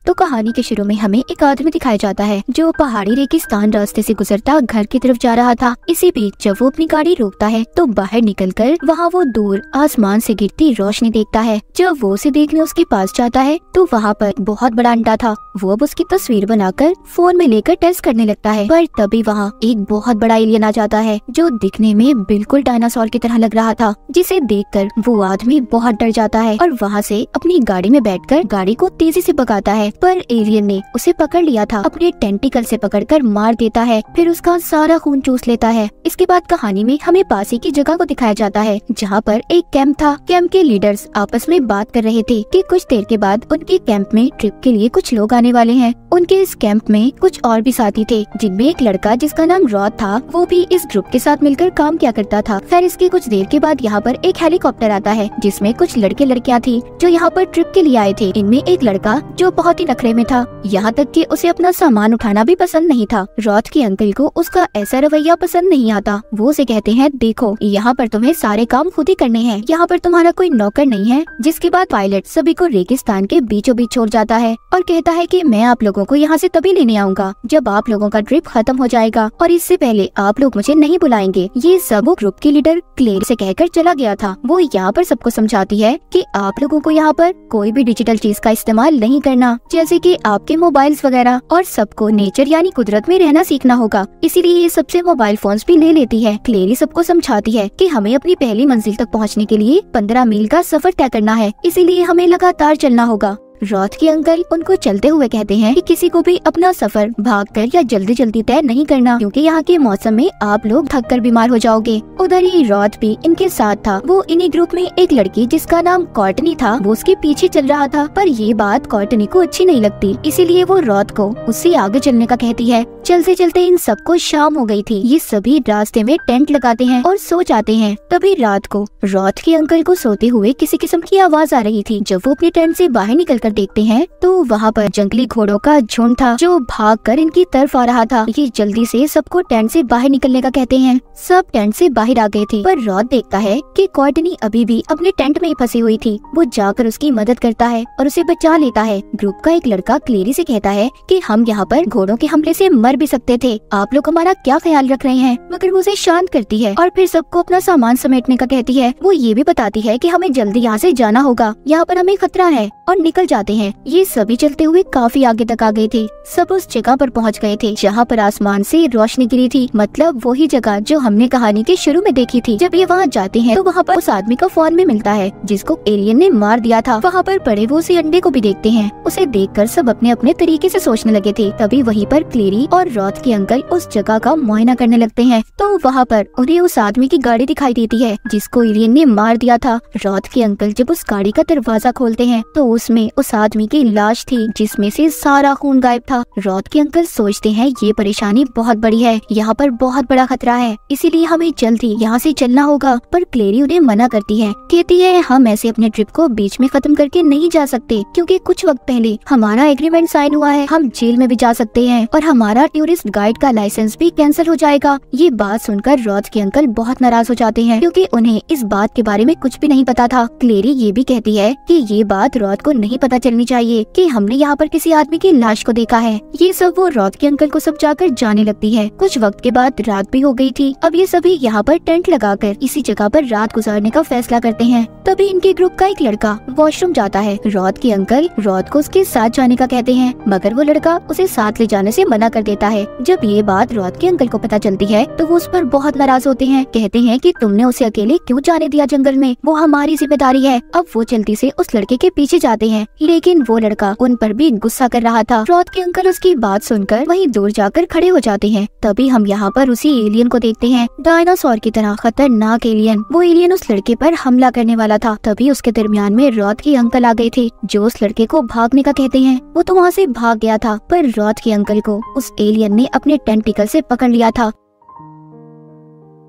तो कहानी के शुरू में हमें एक आदमी दिखाया जाता है जो पहाड़ी रेगिस्तान रास्ते से गुजरता घर की तरफ जा रहा था। इसी बीच जब वो अपनी गाड़ी रोकता है तो बाहर निकलकर वहाँ वो दूर आसमान से गिरती रोशनी देखता है। जब वो उसे देखने उसके पास जाता है तो वहाँ पर बहुत बड़ा अंडा था। वो अब उसकी तस्वीर बनाकर फोन में लेकर टेस्ट करने लगता है, पर तभी वहाँ एक बहुत बड़ा एलियन आ जाता है जो दिखने में बिल्कुल डायनासोर की तरह लग रहा था, जिसे देखकर वो आदमी बहुत डर जाता है और वहाँ से अपनी गाड़ी में बैठकर गाड़ी को तेजी से भगाता है। पर एलियन ने उसे पकड़ लिया था, अपने टेंटिकल से पकड़कर मार देता है, फिर उसका सारा खून चूस लेता है। इसके बाद कहानी में हमें पास ही की जगह को दिखाया जाता है जहाँ पर एक कैंप था। कैंप के लीडर्स आपस में बात कर रहे थे कि कुछ देर के बाद उनके कैंप में ट्रिप के लिए कुछ लोग आने वाले हैं। उनके इस कैंप में कुछ और भी साथी थे, जिनमें एक लड़का जिसका नाम रॉड था, वो भी इस ग्रुप के साथ मिलकर काम किया करता था। फिर इसके कुछ देर के बाद यहाँ पर एक हेलीकॉप्टर आता है जिसमें कुछ लड़के लड़कियाँ थी जो यहाँ पर ट्रिप के लिए आए थे। इनमें एक लड़का जो बहुत ही नखरे में था, यहाँ तक कि उसे अपना सामान उठाना भी पसंद नहीं था। रॉड के अंकल को उसका ऐसा रवैया पसंद नहीं आता। वो उसे कहते हैं, देखो यहाँ पर तुम्हें सारे काम खुद ही करने हैं, यहाँ पर तुम्हारा कोई नौकर नहीं है। जिसके बाद पायलट सभी को रेगिस्तान के बीचों बीच छोड़ जाता है और कहता है कि मैं आप लोगों को यहाँ से तभी लेने आऊंगा जब आप लोगों का ट्रिप खत्म हो जाएगा, और इससे पहले आप लोग मुझे नहीं बुलाएंगे। ये सब ग्रुप की लीडर क्लेर से कहकर चला गया था। वो यहाँ पर सबको समझाती है कि आप लोगों को यहाँ पर कोई भी डिजिटल चीज का इस्तेमाल नहीं करना, जैसे कि आपके मोबाइल्स वगैरह, और सबको नेचर यानी कुदरत में रहना सीखना होगा। इसीलिए ये सबसे मोबाइल फोन्स भी ले लेती है। क्लेरी सबको समझाती है कि हमें अपनी पहली मंजिल तक पहुँचने के लिए 15 मील का सफर तय करना है, इसीलिए हमें लगातार चलना होगा। रॉड के अंकल उनको चलते हुए कहते हैं कि किसी को भी अपना सफर भागकर या जल्दी जल्दी तय नहीं करना, क्योंकि यहाँ के मौसम में आप लोग थक कर बीमार हो जाओगे। उधर ही रॉड भी इनके साथ था। वो इन्हीं ग्रुप में एक लड़की जिसका नाम कॉर्टनी था, वो उसके पीछे चल रहा था, पर ये बात कॉर्टनी को अच्छी नहीं लगती, इसीलिए वो रॉड को उससे आगे चलने का कहती है। चलते चलते इन सबको शाम हो गई थी। ये सभी रास्ते में टेंट लगाते हैं और सो जाते हैं। तभी रात को रॉड के अंकल को सोते हुए किसी किस्म की आवाज आ रही थी। जब वो अपने टेंट से बाहर निकल देखते हैं तो वहाँ पर जंगली घोड़ों का झुंड था जो भागकर इनकी तरफ आ रहा था। ये जल्दी से सबको टेंट से बाहर निकलने का कहते हैं। सब टेंट से बाहर आ गए थे, पर रॉड देखता है कि कॉर्टनी अभी भी अपने टेंट में ही फंसी हुई थी। वो जाकर उसकी मदद करता है और उसे बचा लेता है। ग्रुप का एक लड़का क्लेरी से कहता है कि हम यहाँ पर घोड़ों के हमले से मर भी सकते थे, आप लोग हमारा क्या ख्याल रख रहे हैं। मगर वो उसे शांत करती है और फिर सबको अपना सामान समेटने का कहती है। वो ये भी बताती है कि हमें जल्दी यहाँ से जाना होगा, यहाँ पर हमें खतरा है, और निकल जाते हैं। ये सभी चलते हुए काफी आगे तक आ गए थे। सब उस जगह पर पहुंच गए थे जहाँ पर आसमान से रोशनी गिरी थी, मतलब वही जगह जो हमने कहानी के शुरू में देखी थी। जब ये वहाँ जाते हैं तो वहाँ पर उस आदमी का फोन में मिलता है जिसको एलियन ने मार दिया था। वहाँ पर पड़े वो उसी अंडे को भी देखते हैं। उसे देखकर सब अपने अपने तरीके से सोचने लगे थे। तभी वहीं पर क्लेरी और रॉड के अंकल उस जगह का मुआयना करने लगते हैं तो वहाँ पर उन्हें उस आदमी की गाड़ी दिखाई देती है जिसको एलियन ने मार दिया था। रॉड के अंकल जब उस गाड़ी का दरवाजा खोलते हैं तो उसमें उस आदमी की लाश थी जिसमें से सारा खून गायब था। रॉड के अंकल सोचते हैं ये परेशानी बहुत बड़ी है, यहाँ पर बहुत बड़ा खतरा है, इसीलिए हमें जल्दी यहाँ से चलना होगा। पर क्लेरी उन्हें मना करती है, कहती है हम ऐसे अपने ट्रिप को बीच में खत्म करके नहीं जा सकते, क्योंकि कुछ वक्त पहले हमारा एग्रीमेंट साइन हुआ है, हम जेल में भी जा सकते हैं और हमारा टूरिस्ट गाइड का लाइसेंस भी कैंसिल हो जाएगा। ये बात सुनकर रॉड के अंकल बहुत नाराज हो जाते हैं क्योंकि उन्हें इस बात के बारे में कुछ भी नहीं पता था। क्लेरी ये भी कहती है कि ये बात रॉड को नहीं पता चलनी चाहिए कि हमने यहाँ पर किसी आदमी की लाश को देखा है। ये सब वो रॉड के अंकल को सब जाकर जाने लगती है। कुछ वक्त के बाद रात भी हो गई थी। अब ये सभी यहाँ पर टेंट लगाकर इसी जगह पर रात गुजारने का फैसला करते हैं। तभी इनके ग्रुप का एक लड़का वॉशरूम जाता है। रॉड के अंकल रॉड को उसके साथ जाने का कहते हैं, मगर वो लड़का उसे साथ ले जाने से मना कर देता है। जब ये बात रॉड के अंकल को पता चलती है तो वो उस पर बहुत नाराज होते हैं, कहते हैं कि तुमने उसे अकेले क्यों जाने दिया जंगल में, वो हमारी जिम्मेदारी है। अब वो जल्दी से उस लड़के के पीछे जाते हैं, लेकिन वो लड़का उन पर भी गुस्सा कर रहा था। रॉड के अंकल उसकी बात सुनकर वहीं दूर जाकर खड़े हो जाते हैं। तभी हम यहाँ पर उसी एलियन को देखते हैं, डायनासोर की तरह खतरनाक एलियन। वो एलियन उस लड़के पर हमला करने वाला था। तभी उसके दरमियान में रॉड के अंकल आ गए थे जो उस लड़के को भागने का कहते हैं। वो तो वहाँ से भाग गया था, पर रॉड के अंकल को उस एलियन ने अपने टेंटिकल से पकड़ लिया था।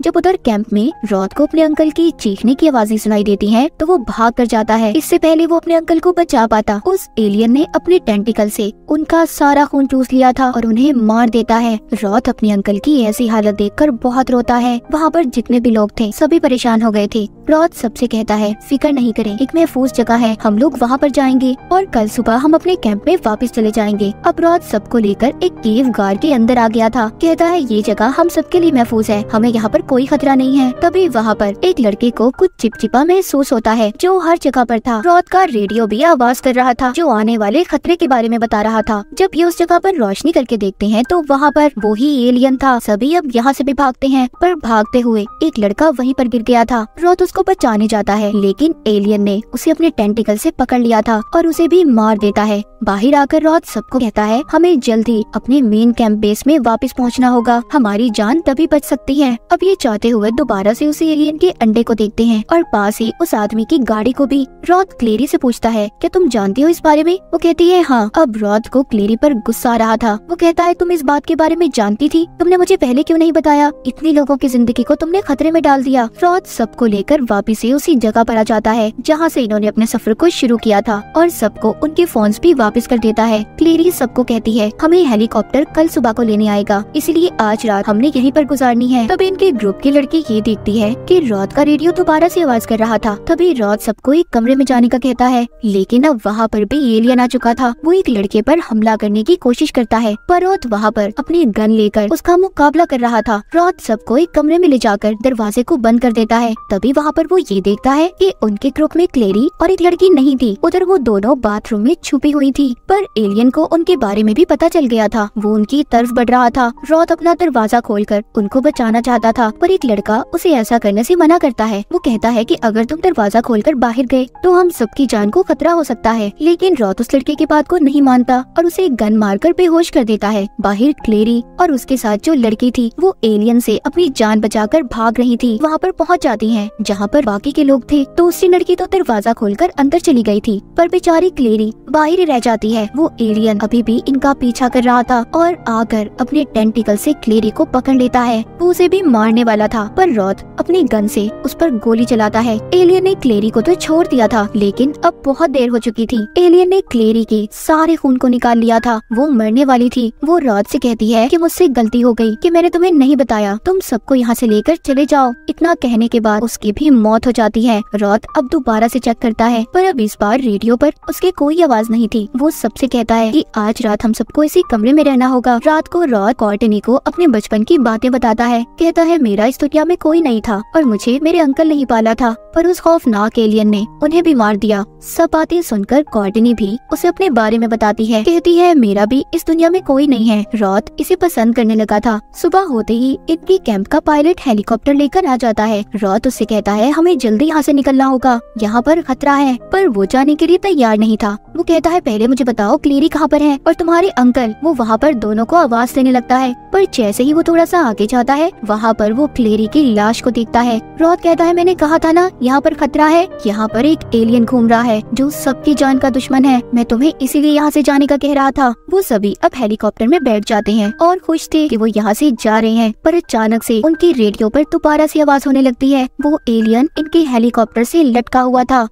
जब उधर कैंप में रॉथ को अपने अंकल की चीखने की आवाजें सुनाई देती हैं, तो वो भाग कर जाता है। इससे पहले वो अपने अंकल को बचा पाता, उस एलियन ने अपने टेंटिकल से उनका सारा खून चूस लिया था और उन्हें मार देता है। रॉथ अपने अंकल की ऐसी हालत देखकर बहुत रोता है। वहाँ पर जितने भी लोग थे सभी परेशान हो गए थे। रॉथ सबसे कहता है, फिक्र नहीं करें, एक महफूज जगह है, हम लोग वहाँ पर जाएंगे और कल सुबह हम अपने कैंप में वापस चले जाएंगे। अब रॉथ सबको लेकर एक केव गार के अंदर आ गया था। कहता है, ये जगह हम सबके लिए महफूज है, हमें यहाँ पर कोई खतरा नहीं है। तभी वहाँ पर एक लड़के को कुछ चिपचिपा महसूस होता है जो हर जगह पर था। रॉथ का रेडियो भी आवाज कर रहा था जो आने वाले खतरे के बारे में बता रहा था। जब ये उस जगह पर रोशनी करके देखते हैं तो वहाँ पर वो ही एलियन था। सभी अब यहाँ से भी भागते हैं, पर भागते हुए एक लड़का वहीं पर गिर गया था। रॉथ उसको बचाने जाता है, लेकिन एलियन ने उसे अपने टेंटिकल से पकड़ लिया था और उसे भी मार देता है। बाहर आकर रॉथ सबको कहता है, हमें जल्दी अपने मेन कैंप बेस में वापस पहुंचना होगा, हमारी जान तभी बच सकती है। अब ये चाहते हुए दोबारा से उस एलियन के अंडे को देखते हैं और पास ही उस आदमी की गाड़ी को भी। रॉथ क्लेरी से पूछता है, क्या तुम जानती हो इस बारे में? वो कहती है, हाँ। अब रॉथ को क्लेरी पर गुस्सा आ रहा था। वो कहता है, तुम इस बात के बारे में जानती थी, तुमने मुझे पहले क्यों नहीं बताया? इतने लोगों की जिंदगी को तुमने खतरे में डाल दिया। रॉथ सबको लेकर वापिस से उसी जगह पर आ जाता है जहाँ से इन्होंने अपने सफर को शुरू किया था और सबको उनके फोन्स भी वापस कर देता है। क्लेरी सबको कहती है, हमें हेलीकॉप्टर कल सुबह को लेने आएगा, इसलिए आज रात हमने यहीं पर गुजारनी है। तभी इनके ग्रुप की लड़की ये देखती है कि रॉथ का रेडियो दोबारा से आवाज कर रहा था। तभी रॉथ सबको एक कमरे में जाने का कहता है, लेकिन अब वहाँ पर भी एलियन आ चुका था। वो एक लड़के पर हमला करने की कोशिश करता है, पर रॉथ वहाँ पर अपनी गन लेकर उसका मुकाबला कर रहा था। रॉथ सबको एक कमरे में ले जाकर दरवाजे को बंद कर देता है। तभी वहाँ पर वो ये देखता है कि उनके ग्रुप में क्लेरी और एक लड़की नहीं थी, उधर वो दोनों बाथरूम में छुपी हुई थी। पर एलियन को उनके बारे में भी पता चल गया था, वो उनकी तरफ बढ़ रहा था। रॉथ अपना दरवाजा खोलकर उनको बचाना चाहता था, पर एक लड़का उसे ऐसा करने से मना करता है। वो कहता है कि अगर तुम दरवाजा खोलकर बाहर गए तो हम सबकी जान को खतरा हो सकता है। लेकिन रॉथ उस लड़के की बात को नहीं मानता और उसे गन मारकर बेहोश कर देता है। बाहर क्लेरी और उसके साथ जो लड़की थी वो एलियन से अपनी जान बचाकर भाग रही थी। वहाँ पर पहुँच जाती है जहाँ पर बाकी के लोग थे। दूसरी लड़की तो दरवाजा खोलकर अंदर चली गई थी, पर बेचारी क्लेरी बाहर ही रह जाती है। वो एलियन अभी भी इनका पीछा कर रहा था और आकर अपने टेंटिकल से क्लेरी को पकड़ लेता है। वो उसे भी मारने वाला था, पर रॉथ अपनी गन से उस पर गोली चलाता है। एलियन ने क्लेरी को तो छोड़ दिया था, लेकिन अब बहुत देर हो चुकी थी। एलियन ने क्लेरी के सारे खून को निकाल लिया था, वो मरने वाली थी। वो रॉथ से कहती है कि मुझसे गलती हो गई कि मैंने तुम्हें नहीं बताया, तुम सबको यहाँ से लेकर चले जाओ। इतना कहने के बाद उसकी भी मौत हो जाती है। रॉथ अब दोबारा से चेक करता है, पर अब इस बार रेडियो पर उसके कोई आवाज नहीं थी। वो सबसे कहता है कि आज रात हम सबको इसी कमरे में रहना होगा। रात को रॉथ कॉर्टनी को अपने बचपन की बातें बताता है। कहता है, मेरा इस दुनिया में कोई नहीं था और मुझे मेरे अंकल नहीं पाला था, पर उस खौफनाक एलियन ने उन्हें भी मार दिया। सब बातें सुनकर कॉर्टनी भी उसे अपने बारे में बताती है। कहती है, मेरा भी इस दुनिया में कोई नहीं है। रॉथ इसे पसंद करने लगा था। सुबह होते ही इनकी कैंप का पायलट हेलीकॉप्टर लेकर आ जाता है। रॉथ उससे कहता है, हमें जल्दी यहाँ से निकलना होगा, यहाँ पर खतरा है। पर वो जाने के लिए तैयार नहीं था। वो कहता है, पहले मुझे बताओ क्लेरी कहाँ पर है और तुम्हारे अंकल। वो वहाँ पर दोनों को आवाज देने लगता है, पर जैसे ही वो थोड़ा सा आगे जाता है वहाँ पर वो क्लेरी की लाश को देखता है। रॉथ कहता है, मैंने कहा था ना यहाँ पर खतरा है, यहाँ पर एक एलियन घूम रहा है जो सबकी जान का दुश्मन है। मैं तुम्हें इसीलिए यहाँ से जाने का कह रहा था। वो सभी अब हेलीकॉप्टर में बैठ जाते हैं और खुश थे कि वो यहाँ से जा रहे हैं, पर अचानक से उनकी रेडियो पर दोबारा से आवाज होने लगती है। वो एलियन इनके हेलीकॉप्टर से लटका हुआ था।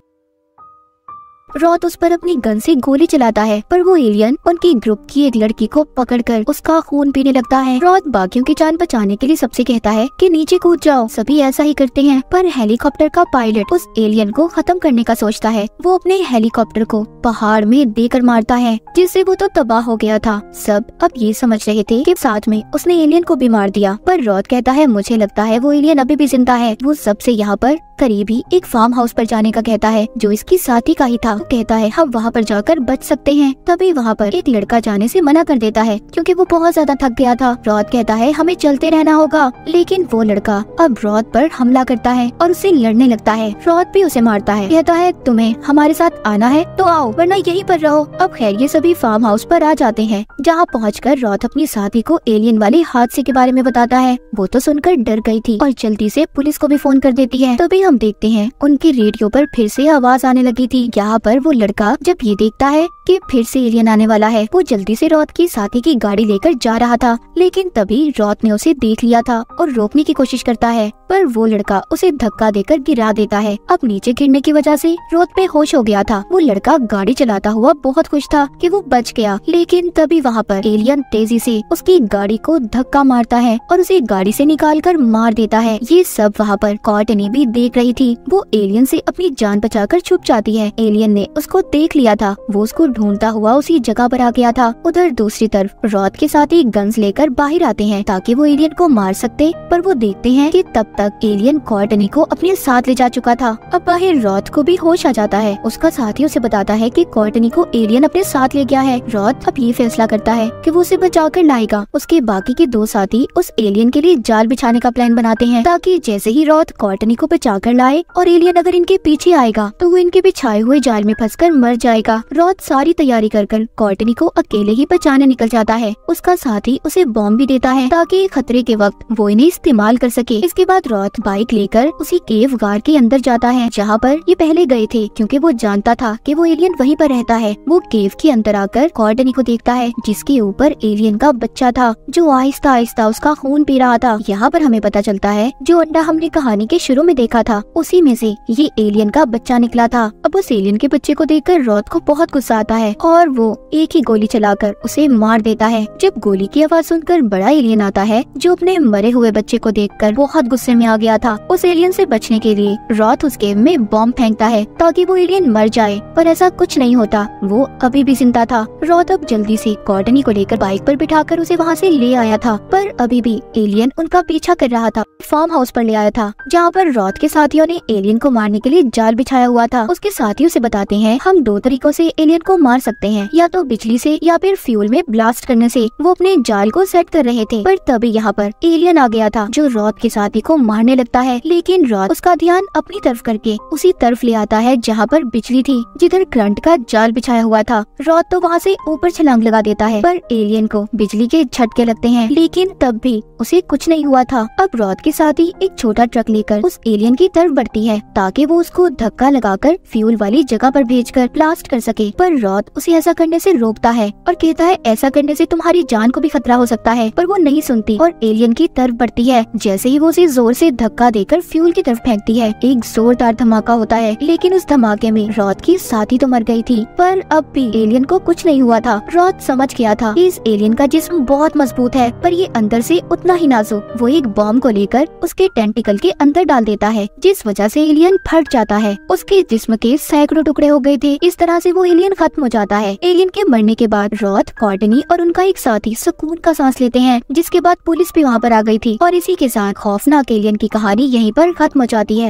रॉथ उस पर अपनी गन से गोली चलाता है, पर वो एलियन उनकी ग्रुप की एक लड़की को पकड़कर उसका खून पीने लगता है। रॉथ बाकियों की जान बचाने के लिए सबसे कहता है कि नीचे कूद जाओ। सभी ऐसा ही करते हैं, पर हेलीकॉप्टर का पायलट उस एलियन को खत्म करने का सोचता है। वो अपने हेलीकॉप्टर को पहाड़ में देकर मारता है, जिससे वो तो तबाह हो गया था। सब अब ये समझ रहे थे कि साथ में उसने एलियन को भी मार दिया, पर रॉथ कहता है, मुझे लगता है वो एलियन अभी भी जिंदा है। वो सबसे यहाँ पर करीबी एक फार्म हाउस पर जाने का कहता है जो इसकी साथी का ही था। वो कहता है, हम वहाँ पर जाकर बच सकते हैं। तभी वहाँ पर एक लड़का जाने से मना कर देता है क्योंकि वो बहुत ज्यादा थक गया था। रॉथ कहता है, हमें चलते रहना होगा, लेकिन वो लड़का अब रॉथ पर हमला करता है और उससे लड़ने लगता है। रॉथ भी उसे मारता है। कहता है, तुम्हें हमारे साथ आना है तो आओ, वरना यहीं पर रहो। अब खैर ये सभी फार्म हाउस पर आ जाते हैं, जहाँ पहुँचकर रॉथ अपनी साथी को एलियन वाले हादसे के बारे में बताता है। वो तो सुनकर डर गई थी और जल्दी से पुलिस को भी फोन कर देती है। तभी हम देखते हैं उनके रेडियो पर फिर से आवाज आने लगी थी। यहाँ पर वो लड़का जब ये देखता है कि फिर से एलियन आने वाला है। वो जल्दी से रॉथ की साथी की गाड़ी लेकर जा रहा था, लेकिन तभी रॉथ ने उसे देख लिया था और रोकने की कोशिश करता है, पर वो लड़का उसे धक्का देकर गिरा देता है। अब नीचे गिरने की वजह से रॉथ बेहोश हो गया था। वो लड़का गाड़ी चलाता हुआ बहुत खुश था कि वो बच गया, लेकिन तभी वहाँ पर एलियन तेजी से उसकी गाड़ी को धक्का मारता है और उसे गाड़ी से निकालकर मार देता है। ये सब वहाँ पर कॉर्टनी भी देख रही थी। वो एलियन से अपनी जान बचाकर छुप जाती है। एलियन ने उसको देख लिया था, वो उसको ढूंढता हुआ उसी जगह पर आ गया था। उधर दूसरी तरफ रॉथ के साथ ही गन्स लेकर बाहर आते हैं ताकि वो एलियन को मार सकते, पर वो देखते हैं कि तब तक एलियन कॉर्टनी को अपने साथ ले जा चुका था। अब बाहर रॉथ को भी होश आ जाता है। उसका साथी उसे बताता है कि कॉर्टनी को एलियन अपने साथ ले गया है। रॉथ अब ये फैसला करता है कि वो उसे बचाकर लाएगा। उसके बाकी के दो साथी उस एलियन के लिए जाल बिछाने का प्लान बनाते हैं ताकि जैसे ही रॉथ कॉर्टनी को बचाकर लाए और एलियन अगर इनके पीछे आएगा तो वो इनके बिछाए हुए जाल में फंसकर मर जाएगा। रॉथ सारी तैयारी कर कॉर्टनी को अकेले ही बचाने निकल जाता है। उसका साथी उसे बॉम्ब भी देता है ताकि खतरे के वक्त वो इन्हें इस्तेमाल कर सके। इसके बाद रॉथ बाइक लेकर उसी केव गार के अंदर जाता है जहाँ पर ये पहले गए थे, क्योंकि वो जानता था कि वो एलियन वहीं पर रहता है। वो केव के अंदर आकर कॉर्टनी को देखता है जिसके ऊपर एलियन का बच्चा था जो आहिस्ता आहिस्ता उसका खून पी रहा था। यहाँ पर हमें पता चलता है जो अंडा हमने कहानी के शुरू में देखा था उसी में से ये एलियन का बच्चा निकला था। अब उस एलियन के बच्चे को देखकर रॉथ को बहुत गुस्सा आता है और वो एक ही गोली चलाकर उसे मार देता है। जब गोली की आवाज सुनकर बड़ा एलियन आता है जो अपने मरे हुए बच्चे को देखकर बहुत गुस्से में आ गया था। उस एलियन से बचने के लिए रॉथ उस केव में बॉम्ब फेंकता है ताकि वो एलियन मर जाए, पर ऐसा कुछ नहीं होता, वो अभी भी जिंदा था। रॉथ अब जल्दी से कॉर्टनी को लेकर बाइक पर बिठाकर उसे वहाँ से ले आया था, पर अभी भी एलियन उनका पीछा कर रहा था। फार्म हाउस पर ले आया था जहाँ पर रॉथ के साथियों ने एलियन को मारने के लिए जाल बिछाया हुआ था। उसके साथियों से बताते हैं हम दो तरीकों से एलियन को मार सकते हैं, या तो बिजली से या फिर फ्यूल में ब्लास्ट करने से। वो अपने जाल को सेट कर रहे थे, पर तभी यहाँ पर एलियन आ गया था जो रॉथ के साथी को मारने लगता है, लेकिन रॉथ उसका ध्यान अपनी तरफ करके उसी तरफ ले आता है जहाँ पर बिजली थी, जिधर करंट का जाल बिछाया हुआ था। रॉथ तो वहाँ से ऊपर छलांग लगा देता है, पर एलियन को बिजली के झटके लगते हैं, लेकिन तब भी उसे कुछ नहीं हुआ था। अब रॉथ के साथी एक छोटा ट्रक लेकर उस एलियन की तरफ बढ़ती है ताकि वो उसको धक्का लगाकर फ्यूल वाली जगह पर भेजकर ब्लास्ट कर सके, पर रॉथ उसे ऐसा करने से रोकता है और कहता है ऐसा करने से तुम्हारी जान को भी खतरा हो सकता है, पर वो नहीं सुनती और एलियन की तरफ बढ़ती है। जैसे ही वो उसे जोर से धक्का देकर फ्यूल की तरफ फेंकती है, एक जोरदार धमाका होता है, लेकिन उस धमाके में रॉथ की साथी तो मर गई थी, पर अब भी एलियन को कुछ नहीं हुआ था। रॉथ समझ गया था कि इस एलियन का जिस्म बहुत मजबूत है, पर ये अंदर से उतना ही नाजुक। वो एक बॉम्ब को लेकर उसके टेंटिकल के अंदर डाल देता है, जिस वजह से एलियन फट जाता है। उसके जिस्म के सैकड़ों टुकड़े हो गए थे। इस तरह से वो एलियन खत्म हो जाता है। एलियन के मरने के बाद रॉथ, कॉर्टनी और उनका एक साथी सुकून का सांस लेते हैं, जिसके बाद पुलिस भी वहाँ पर आ गई थी और इसी के साथ खौफनाक एलियन की कहानी यहीं पर खत्म हो जाती है।